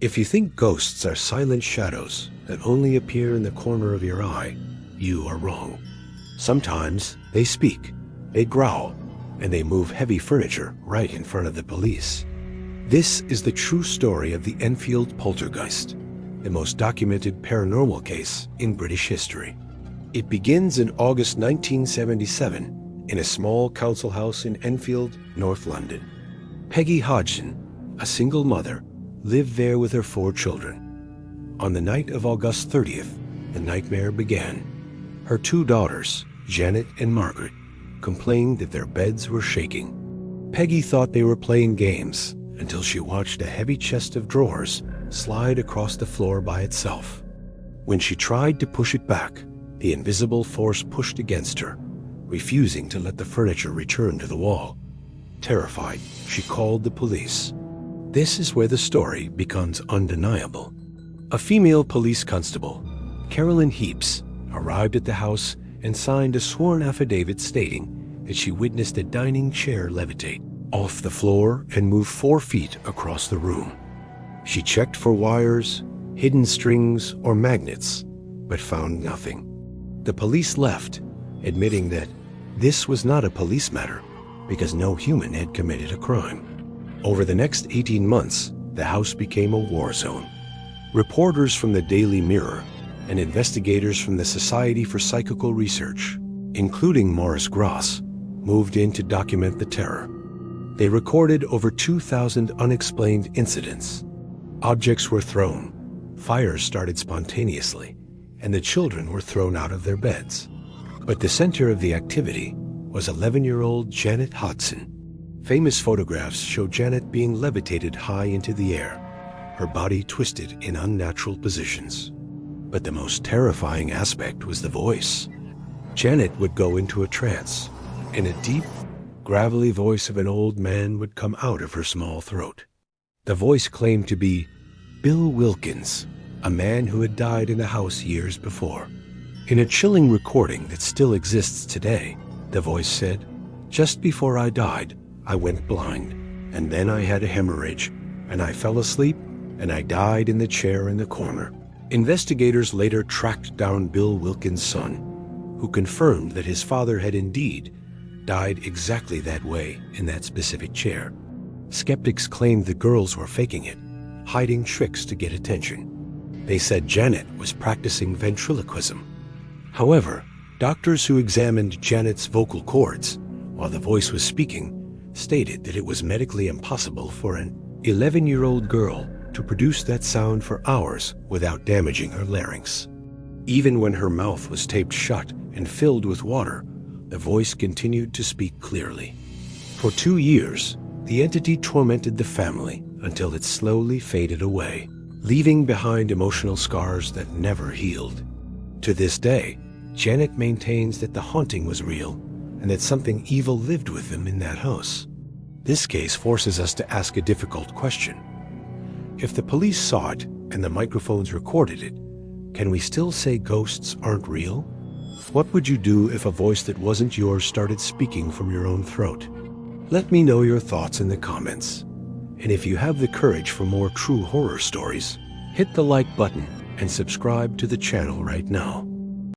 If you think ghosts are silent shadows that only appear in the corner of your eye, you are wrong. Sometimes they speak, they growl, and they move heavy furniture right in front of the police. This is the true story of the Enfield Poltergeist, the most documented paranormal case in British history. It begins in August 1977 in a small council house in Enfield, North London. Peggy Hodgson, a single mother, lived there with her 4 children. On the night of August 30th, the nightmare began. Her 2 daughters, Janet and Margaret, complained that their beds were shaking. Peggy thought they were playing games until she watched a heavy chest of drawers slide across the floor by itself. When she tried to push it back, the invisible force pushed against her, refusing to let the furniture return to the wall. Terrified, she called the police. This is where the story becomes undeniable. A female police constable, Carolyn Heaps, arrived at the house and signed a sworn affidavit stating that she witnessed a dining chair levitate off the floor and move 4 feet across the room. She checked for wires, hidden strings, or magnets, but found nothing. The police left, admitting that this was not a police matter because no human had committed a crime. Over the next 18 months, the house became a war zone. Reporters from the Daily Mirror and investigators from the Society for Psychical Research, including Maurice Grosse, moved in to document the terror. They recorded over 2,000 unexplained incidents. Objects were thrown, fires started spontaneously, and the children were thrown out of their beds. But the center of the activity was 11-year-old Janet Hodgson. Famous photographs show Janet being levitated high into the air, her body twisted in unnatural positions. But the most terrifying aspect was the voice. Janet would go into a trance, and a deep, gravelly voice of an old man would come out of her small throat. The voice claimed to be Bill Wilkins, a man who had died in the house years before. In a chilling recording that still exists today, the voice said, "Just before I died, I went blind, and then I had a hemorrhage, and I fell asleep, and I died in the chair in the corner." Investigators later tracked down Bill Wilkins' son, who confirmed that his father had indeed died exactly that way in that specific chair. Skeptics claimed the girls were faking it, hiding tricks to get attention. They said Janet was practicing ventriloquism. However, doctors who examined Janet's vocal cords while the voice was speaking stated that it was medically impossible for an 11-year-old girl to produce that sound for hours without damaging her larynx. Even when her mouth was taped shut and filled with water, the voice continued to speak clearly. For 2 years, the entity tormented the family until it slowly faded away, leaving behind emotional scars that never healed. To this day, Janet maintains that the haunting was real and that something evil lived with them in that house. This case forces us to ask a difficult question. If the police saw it and the microphones recorded it, can we still say ghosts aren't real? What would you do if a voice that wasn't yours started speaking from your own throat? Let me know your thoughts in the comments. And if you have the courage for more true horror stories, hit the like button and subscribe to the channel right now.